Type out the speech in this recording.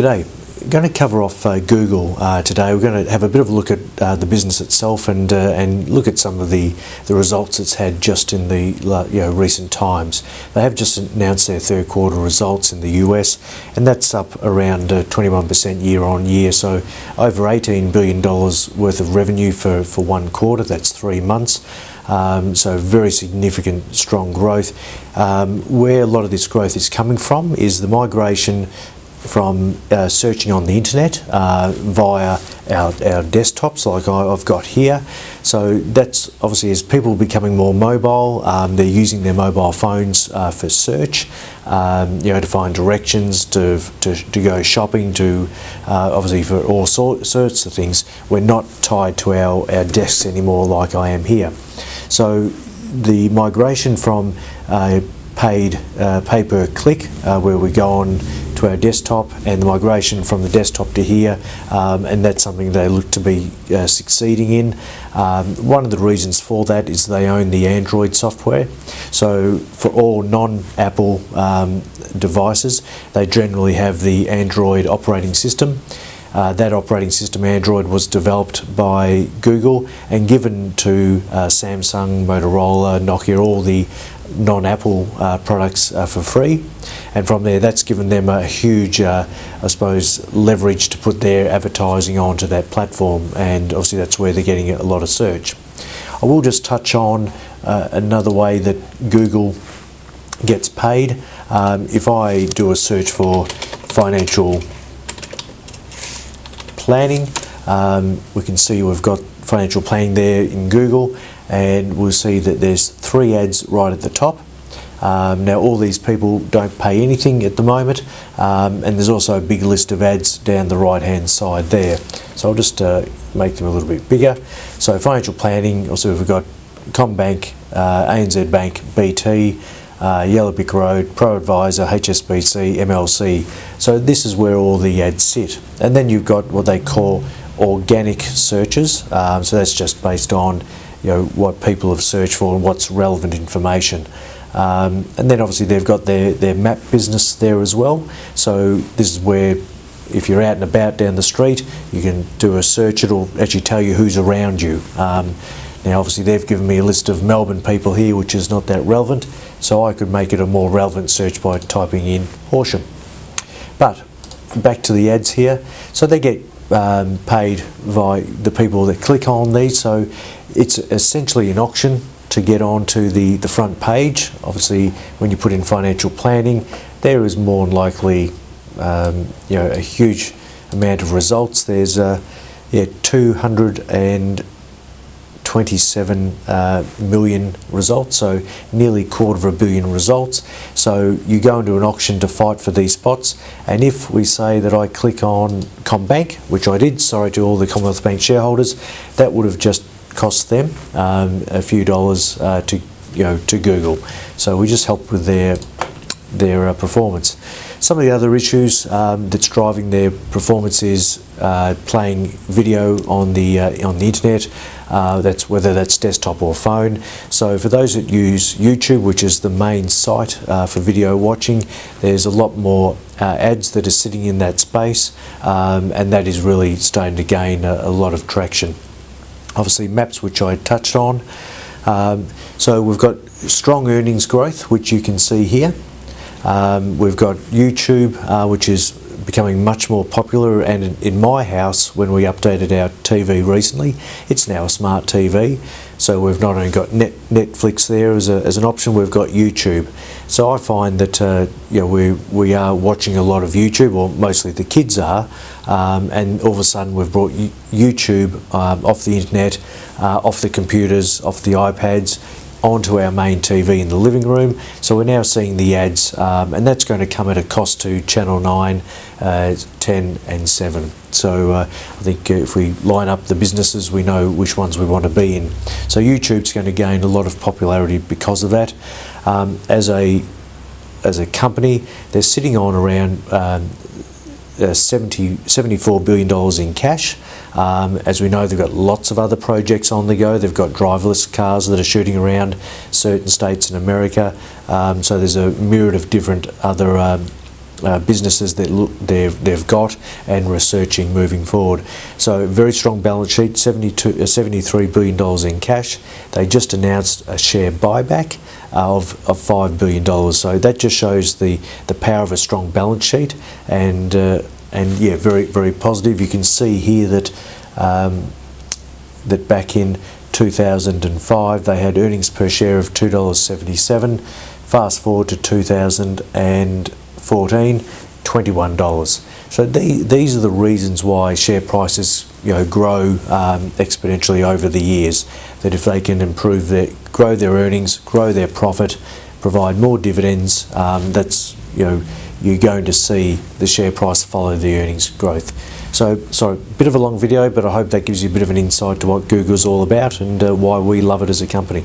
G'day. Going to cover off Google today. We're going to have a bit of a look at the business itself and look at some of the results it's had just in the recent times. They have just announced their third quarter results in the US, and that's up around 21% year on year. So over $18 billion worth of revenue for one quarter. That's 3 months. So very significant, strong growth. Where a lot of this growth is coming from is the migration from searching on the internet via our desktops like I've got here. So that's obviously as people are becoming more mobile, they're using their mobile phones for search, to find directions, to go shopping, to obviously for all sorts of things. We're not tied to our desks anymore like I am here. So the migration from paid pay-per-click, where we go on to our desktop, and the migration from the desktop to here, and that's something they look to be succeeding in. One of the reasons for that is they own the Android software. So for all non-Apple devices, they generally have the Android operating system. That operating system, Android, was developed by Google and given to Samsung, Motorola, Nokia, all the non-Apple products for free, and from there that's given them a huge leverage to put their advertising onto that platform, and obviously that's where they're getting a lot of search. I will just touch on another way that Google gets paid. If I do a search for financial planning, we can see we've got financial planning there in Google, and we'll see that there's 3 ads right at the top. Now all these people don't pay anything at the moment, and there's also a big list of ads down the right hand side there. So I'll just make them a little bit bigger. So financial planning, also we've got CommBank, ANZ Bank, BT, Yellow Brick Road, Pro Advisor, HSBC, MLC. So this is where all the ads sit. And then you've got what they call organic searches. So that's just based on what people have searched for and what's relevant information. And then obviously they've got their map business there as well. So this is where if you're out and about down the street, you can do a search. It'll actually tell you who's around you. Now obviously they've given me a list of Melbourne people here, which is not that relevant, so I could make it a more relevant search by typing in Horsham. But back to the ads here. So they get paid by the people that click on these. So it's essentially an auction to get onto the front page. Obviously when you put in financial planning, there is more than likely a huge amount of results. There's 227 million results, so nearly 250 million results. So you go into an auction to fight for these spots, and if we say that I click on CommBank, which I did, sorry to all the Commonwealth Bank shareholders, that would have just cost them a few dollars to Google. So we just help with their performance. Some of the other issues that's driving their performance is playing video on the internet. That's whether that's desktop or phone. So for those that use YouTube, which is the main site for video watching, there's a lot more ads that are sitting in that space, and that is really starting to gain a lot of traction. Obviously maps, which I touched on. So we've got strong earnings growth, which you can see here. We've got YouTube, which is becoming much more popular, and in my house, when we updated our TV recently, it's now a smart TV. So we've not only got Netflix there as an option, we've got YouTube. So I find that we are watching a lot of YouTube, or mostly the kids are, and all of a sudden we've brought YouTube off the internet, off the computers, off the iPads, onto our main TV in the living room. So we're now seeing the ads, and that's going to come at a cost to Channel 9, 10 and 7. So I think if we line up the businesses, we know which ones we want to be in. So YouTube's going to gain a lot of popularity because of that. As a company, they're sitting on around $74 billion in cash. As we know, they've got lots of other projects on the go. They've got driverless cars that are shooting around certain states in America. So there's a myriad of different other businesses that they've got and researching moving forward. So very strong balance sheet, $73 billion in cash. They just announced a share buyback of $5 billion. So that just shows the power of a strong balance sheet, and yeah, very, very positive. You can see here that that back in 2005 they had earnings per share of $2.77. Fast forward to 2014, $21. So these are the reasons why share prices, grow exponentially over the years. That if they can grow their earnings, grow their profit, provide more dividends, that's you're going to see the share price follow the earnings growth. So, sorry, a bit of a long video, but I hope that gives you a bit of an insight to what Google's all about and why we love it as a company.